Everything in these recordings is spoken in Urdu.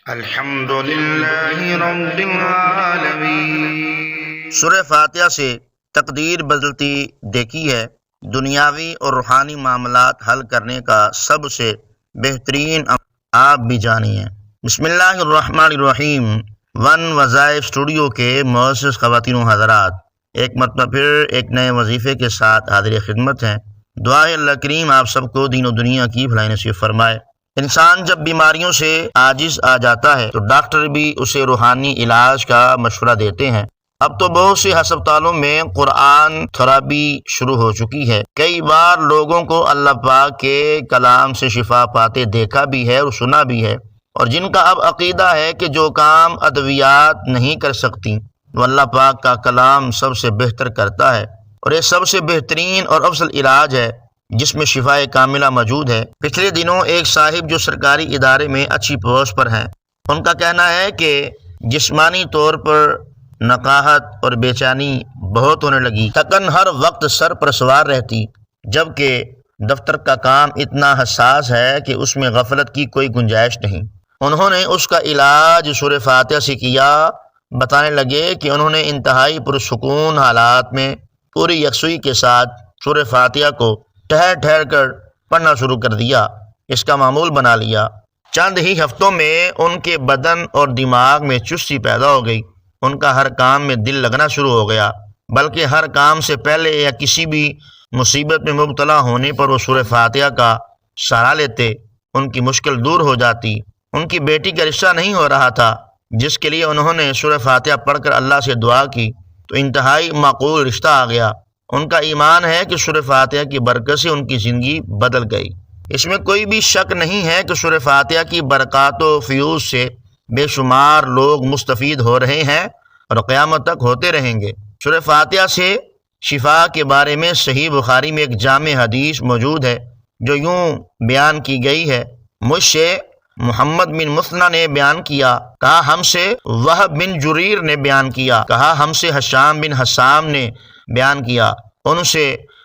الحمد للہ رب العالمین۔ سورہ فاتحہ سے تقدیر بدلتی دیکھی ہے۔ دنیاوی اور روحانی معاملات حل کرنے کا سب سے بہترین آپ بھی جانیے۔ بسم اللہ الرحمن الرحیم۔ ون وظائف اسٹوڈیو کے معزز خواتین و حضرات، ایک مرتبہ پھر ایک نئے وظیفے کے ساتھ حاضر خدمت ہیں۔ دعا ہے اللہ کریم آپ سب کو دین و دنیا کی بھلائی نصیب فرمائے۔ انسان جب بیماریوں سے عاجز آ جاتا ہے تو ڈاکٹر بھی اسے روحانی علاج کا مشورہ دیتے ہیں۔ اب تو بہت سے ہسپتالوں میں قرآن تھراپی شروع ہو چکی ہے۔ کئی بار لوگوں کو اللہ پاک کے کلام سے شفا پاتے دیکھا بھی ہے اور سنا بھی ہے، اور جن کا اب عقیدہ ہے کہ جو کام ادویات نہیں کر سکتی وہ اللہ پاک کا کلام سب سے بہتر کرتا ہے، اور یہ سب سے بہترین اور افضل علاج ہے جس میں شفا کاملہ موجود ہے۔ پچھلے دنوں ایک صاحب جو سرکاری ادارے میں اچھی پوسٹ پر ہیں، ان کا کہنا ہے کہ جسمانی طور پر نقاہت اور بے چینی بہت ہونے لگی، تھکن ہر وقت سر پر سوار رہتی، جبکہ دفتر کا کام اتنا حساس ہے کہ اس میں غفلت کی کوئی گنجائش نہیں۔ انہوں نے اس کا علاج سورہ فاتحہ سے کیا۔ بتانے لگے کہ انہوں نے انتہائی پرسکون حالات میں پوری یکسوئی کے ساتھ سورہ فاتحہ کو ٹھہر ٹھہر کر پڑھنا شروع کر دیا، اس کا معمول بنا لیا۔ چند ہی ہفتوں میں ان کے بدن اور دماغ میں چستی پیدا ہو گئی، ان کا ہر کام میں دل لگنا شروع ہو گیا، بلکہ ہر کام سے پہلے یا کسی بھی مصیبت میں مبتلا ہونے پر وہ سورہ فاتحہ کا سہارا لیتے، ان کی مشکل دور ہو جاتی۔ ان کی بیٹی کا رشتہ نہیں ہو رہا تھا، جس کے لیے انہوں نے سورہ فاتحہ پڑھ کر اللہ سے دعا کی تو انتہائی معقول رشتہ آ گیا۔ ان کا ایمان ہے کہ سورہ فاتحہ کی برکت سے ان کی زندگی بدل گئی۔ اس میں کوئی بھی شک نہیں ہے کہ سورہ فاتحہ کی برکات و فیوز سے بے شمار لوگ مستفید ہو رہے ہیں اور قیامت تک ہوتے رہیں گے۔ سورہ فاتحہ سے شفا کے بارے میں صحیح بخاری میں ایک جامع حدیث موجود ہے جو یوں بیان کی گئی ہے۔ مجھ سے محمد بن مثنى نے بیان کیا، کہا ہم سے وہب بن جریر نے بیان کیا، کہا ہم سے حشام بن حسام نے بیان کیا، ان سے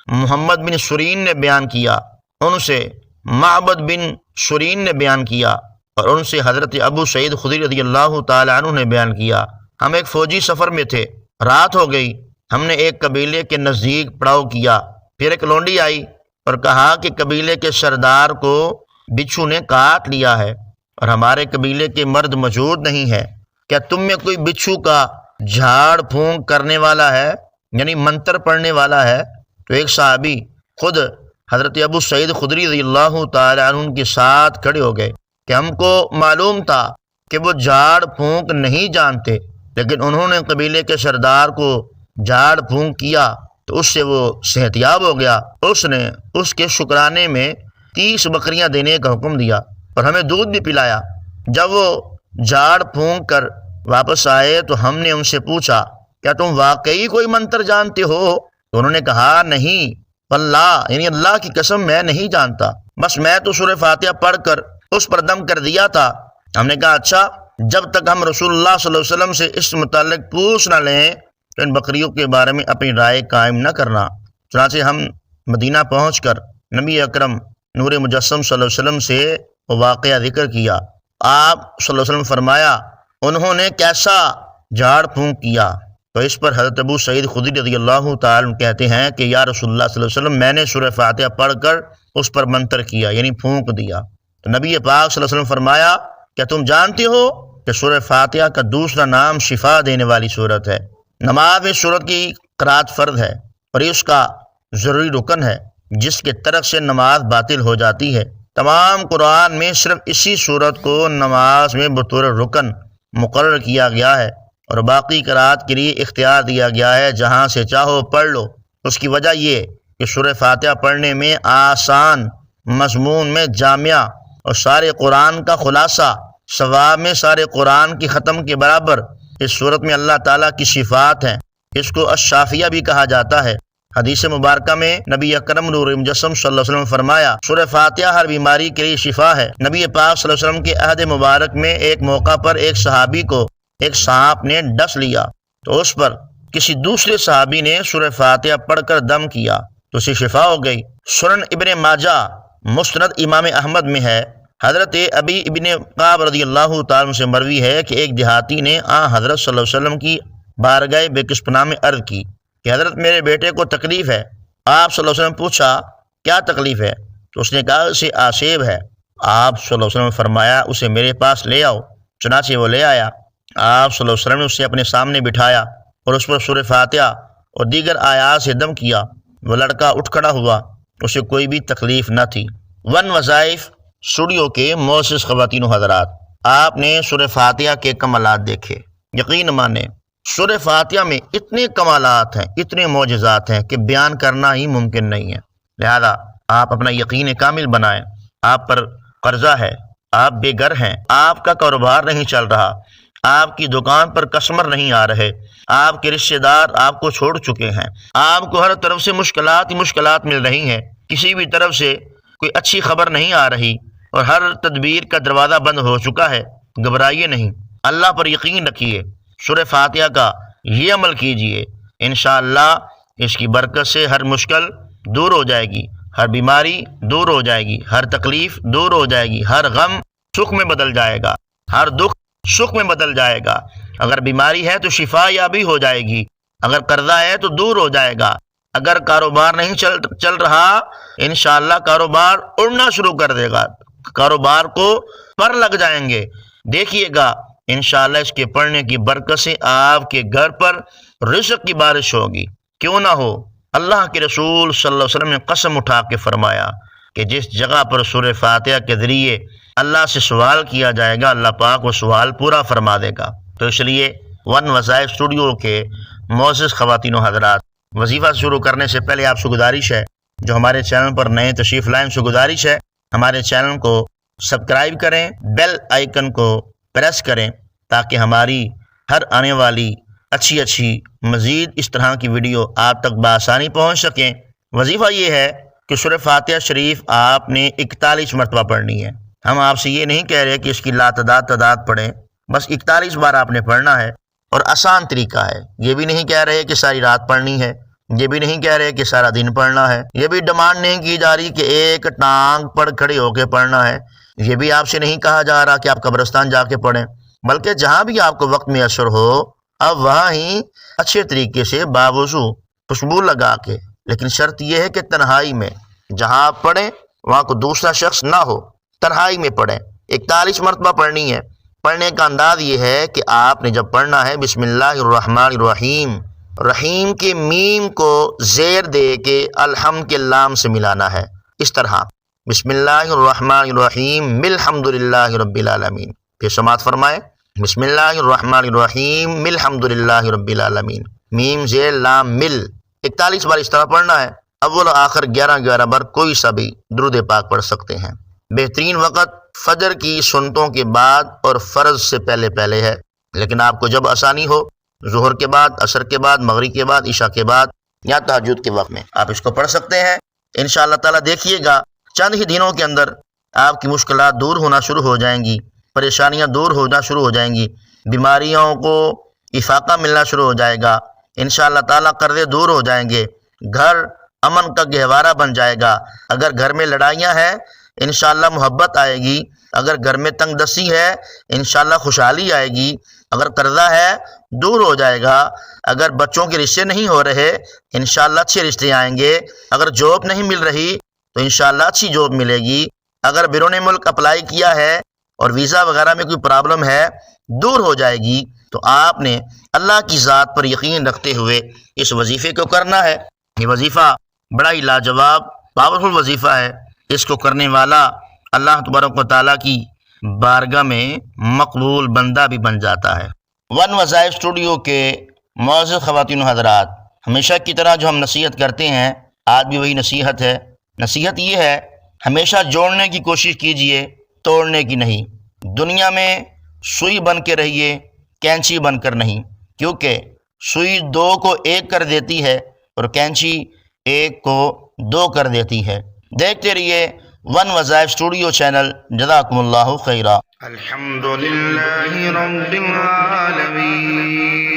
محمد بن سرین نے بیان کیا، ان سے معبد بن سرین نے بیان کیا، اور ان سے حضرت ابو سعید خدری رضی اللہ تعالی عنہ نے بیان کیا۔ ہم ایک فوجی سفر میں تھے، رات ہو گئی، ہم نے ایک قبیلے کے نزدیک پڑاؤ کیا، پھر ایک لونڈی آئی اور کہا کہ قبیلے کے سردار کو بچھو نے کاٹ لیا ہے اور ہمارے قبیلے کے مرد موجود نہیں ہے، کیا تم میں کوئی بچھو کا جھاڑ پھونک کرنے والا ہے، یعنی منتر پڑھنے والا ہے؟ تو ایک صحابی خود حضرت ابو سعید خدری رضی اللہ تعالی عنہ کے ساتھ کھڑے ہو گئے کہ ہم کو معلوم تھا کہ وہ جھاڑ پھونک نہیں جانتے، لیکن انہوں نے قبیلے کے سردار کو جھاڑ پھونک کیا تو اس سے وہ صحتیاب ہو گیا۔ اس نے اس کے شکرانے میں 30 بکریاں دینے کا حکم دیا اور ہمیں دودھ بھی پلایا۔ جب وہ جھاڑ پھونک کر واپس آئے تو ہم نے ان سے پوچھا، کیا تم واقعی کوئی منتر جانتے ہو؟ تو انہوں نے کہا نہیں، اللہ یعنی اللہ کی قسم میں نہیں جانتا، بس میں تو سورہ فاتحہ پڑھ کر اس پر دم کر دیا تھا۔ ہم نے کہا اچھا، جب تک ہم رسول اللہ صلی اللہ علیہ وسلم سے اس متعلق پوچھ نہ لیں تو ان بکریوں کے بارے میں اپنی رائے قائم نہ کرنا۔ چنانچہ ہم مدینہ پہنچ کر نبی اکرم نور مجسم صلی اللہ علیہ وسلم سے وہ واقعہ ذکر کیا۔ آپ صلی اللہ علیہ وسلم فرمایا انہوں نے کیسا جھاڑ پھونک کیا؟ تو اس پر حضرت ابو سعید خدری رضی اللہ تعالیٰ عنہ کہتے ہیں کہ یا رسول اللہ صلی اللہ علیہ وسلم، میں نے سورہ فاتحہ پڑھ کر اس پر منتر کیا، یعنی پھونک دیا۔ تو نبی پاک صلی اللہ علیہ وسلم فرمایا، کیا تم جانتے ہو کہ سورہ فاتحہ کا دوسرا نام شفا دینے والی سورت ہے؟ نماز میں سورت کی قرات فرض ہے اور یہ اس کا ضروری رکن ہے جس کے ترک سے نماز باطل ہو جاتی ہے۔ تمام قرآن میں صرف اسی سورت کو نماز میں بطور رکن مقرر کیا گیا ہے اور باقی قرات کے لیے اختیار دیا گیا ہے، جہاں سے چاہو پڑھ لو۔ اس کی وجہ یہ کہ سورہ فاتحہ پڑھنے میں آسان، مضمون میں جامعہ اور سارے قرآن کا خلاصہ، ثواب میں سارے قرآن کی ختم کے برابر اس صورت میں اللہ تعالیٰ کی صفات ہیں۔ اس کو الشافیہ بھی کہا جاتا ہے۔ حدیث مبارکہ میں نبی اکرم نور مجسم صلی اللہ علیہ وسلم فرمایا سورہ فاتحہ ہر بیماری کے لیے شفا ہے۔ نبی پاک صلی اللہ علیہ وسلم کے عہد مبارک میں ایک موقع پر ایک صحابی کو ایک سانپ نے ڈس لیا تو اس پر کسی دوسرے صحابی نے سورہ فاتحہ پڑھ کر دم کیا تو اسے شفا ہو گئی۔ سنن ابن ماجہ، مسند امام احمد میں ہے حضرت ابی ابن قعب رضی اللہ تعالیٰ عنہ سے مروی ہے کہ ایک دیہاتی نے حضرت صلی اللہ علیہ وسلم کی بارگاہ بکسپنا میں عرض کی کہ حضرت میرے بیٹے کو تکلیف ہے۔ آپ صلی اللہ علیہ وسلم پوچھا کیا تکلیف ہے؟ تو اس نے کہا اسے آشیب ہے۔ آپ صلی اللہ علیہ وسلم نے فرمایا اسے میرے پاس لے آؤ۔ چنانچہ وہ لے آیا۔ آپ صلی اللہ علیہ وسلم نے اسے اپنے سامنے بٹھایا اور اس پر سورہ فاتحہ اور دیگر آیات سے دم کیا۔ وہ لڑکا اٹھ کھڑا ہوا، اسے کوئی بھی تکلیف نہ تھی۔ ون وظائف اسٹوڈیو کے معزز خواتین و حضرات، آپ نے سورہ فاتحہ کے کمالات دیکھے۔ یقین مانیں سورہ فاتحہ میں اتنے کمالات ہیں، اتنے معجزات ہیں کہ بیان کرنا ہی ممکن نہیں ہے۔ لہذا آپ اپنا یقین کامل بنائیں۔ آپ پر قرضہ ہے، آپ بے گھر ہیں، آپ کا کاروبار نہیں چل رہا، آپ کی دکان پر کسٹمر نہیں آ رہے، آپ کے رشتہ دار آپ کو چھوڑ چکے ہیں، آپ کو ہر طرف سے مشکلات ہی مشکلات مل رہی ہیں، کسی بھی طرف سے کوئی اچھی خبر نہیں آ رہی اور ہر تدبیر کا دروازہ بند ہو چکا ہے، گھبرائیے نہیں، اللہ پر یقین رکھیے، سورہ فاتحہ کا یہ عمل کیجئے، انشاءاللہ اس کی برکت سے ہر مشکل دور ہو جائے گی، ہر بیماری دور ہو جائے گی، ہر تکلیف دور ہو جائے گی، ہر غم سکھ میں بدل جائے گا، ہر دکھ سکھ میں بدل جائے گا۔ اگر بیماری ہے تو شفا یابی ہو جائے گی، اگر قرضہ ہے تو دور ہو جائے گا، اگر کاروبار نہیں چل رہا انشاءاللہ کاروبار اڑنا شروع کر دے گا، کاروبار کو پر لگ جائیں گے۔ دیکھیے گا انشاءاللہ اس کے پڑھنے کی برکت سے آپ کے گھر پر رزق کی بارش ہوگی۔ کیوں نہ ہو، اللہ کے رسول صلی اللہ علیہ وسلم نے قسم اٹھا کے فرمایا کہ جس جگہ پر سورہ فاتحہ کے ذریعے اللہ سے سوال کیا جائے گا، اللہ پاک وہ سوال پورا فرما دے گا۔ تو اس لیے ون وظائف اسٹوڈیو کے معزز خواتین و حضرات، وظیفہ شروع کرنے سے پہلے آپ سے گزارش ہے، جو ہمارے چینل پر نئے تشریف لائیں سے گزارش ہے ہمارے چینل کو سبسکرائب کریں، بیل آئیکن کو پریس کریں تاکہ ہماری ہر آنے والی اچھی مزید اس طرح کی ویڈیو آپ تک بآسانی پہنچ سکیں۔ وظیفہ یہ ہے کہ سورہ فاتحہ شریف آپ نے 41 مرتبہ پڑھنی ہے۔ ہم آپ سے یہ نہیں کہہ رہے کہ اس کی تعداد پڑھیں، بس 41 بار آپ نے پڑھنا ہے، اور آسان طریقہ ہے۔ یہ بھی نہیں کہہ رہے کہ ساری رات پڑھنی ہے، یہ بھی نہیں کہہ رہے کہ سارا دن پڑھنا ہے، یہ بھی ڈیمانڈ نہیں کی جا رہی کہ ایک ٹانگ پر کھڑے ہو کے پڑھنا ہے، یہ بھی آپ سے نہیں کہا جا رہا کہ آپ قبرستان جا کے پڑھیں، بلکہ جہاں بھی آپ کو وقت میسر ہو اب وہاں ہی اچھے طریقے سے باوضو خوشبو لگا کے، لیکن شرط یہ ہے کہ تنہائی میں، جہاں آپ پڑھیں وہاں کو دوسرا شخص نہ ہو، تنہائی میں پڑھیں۔ 41 مرتبہ پڑھنی ہے۔ پڑھنے کا انداز یہ ہے کہ آپ نے جب پڑھنا ہے بسم اللہ الرحمن الرحیم، رحیم کے میم کو زیر دے کے الحمد کے لام سے ملانا ہے، اس طرح بسم اللہ الرحمن الرحیم الحمدللہ رب العالمین۔ پھر سماعت فرمائے بسم اللہ الرحمن الرحیم الحمدللہ رب العالمین، میم زیر لام مل۔ 41 بار اس طرح پڑھنا ہے۔ اول و آخر 11 بار کوئی سا بھی درود پاک پڑھ سکتے ہیں۔ بہترین وقت فجر کی سنتوں کے بعد اور فرض سے پہلے ہے، لیکن آپ کو جب آسانی ہو، ظہر کے بعد، عصر کے بعد، مغرب کے بعد، عشاء کے بعد یا تہجد کے وقت میں آپ اس کو پڑھ سکتے ہیں۔ انشاءاللہ تعالیٰ دیکھیے گا چند ہی دنوں کے اندر آپ کی مشکلات دور ہونا شروع ہو جائیں گی، پریشانیاں دور ہونا شروع ہو جائیں گی، بیماریوں کو افاقہ ملنا شروع ہو جائے گا، انشاءاللہ تعالیٰ قرضے دور ہو جائیں گے، گھر امن کا گہوارہ بن جائے گا۔ اگر گھر میں لڑائیاں ہیں انشاءاللہ محبت آئے گی، اگر گھر میں تنگ دستی ہے انشاءاللہ خوشحالی آئے گی، اگر قرضہ ہے دور ہو جائے گا، اگر بچوں کے رشتے نہیں ہو رہے انشاءاللہ اچھے رشتے آئیں گے، اگر جاب نہیں مل رہی تو انشاءاللہ اچھی جاب ملے گی، اگر بیرون ملک اپلائی کیا ہے اور ویزا وغیرہ میں کوئی پرابلم ہے دور ہو جائے گی۔ تو آپ نے اللہ کی ذات پر یقین رکھتے ہوئے اس وظیفے کو کرنا ہے۔ یہ وظیفہ بڑا ہی لاجواب پاورفل وظیفہ ہے، اس کو کرنے والا اللہ تبارک و تعالیٰ کی بارگاہ میں مقبول بندہ بھی بن جاتا ہے۔ ون وظائف اسٹوڈیو کے معزز خواتین و حضرات، ہمیشہ کی طرح جو ہم نصیحت کرتے ہیں آج بھی وہی نصیحت ہے۔ نصیحت یہ ہے ہمیشہ جوڑنے کی کوشش کیجئے، توڑنے کی نہیں۔ دنیا میں سوئی بن کے رہیے، کینچی بن کر نہیں، کیونکہ سوئی 2 کو 1 کر دیتی ہے اور کینچی 1 کو 2 کر دیتی ہے۔ دیکھتے رہیے ون وظائف اسٹوڈیو چینل۔ جزاکم اللہ خیرہ۔ الحمد للہ رب العالمین۔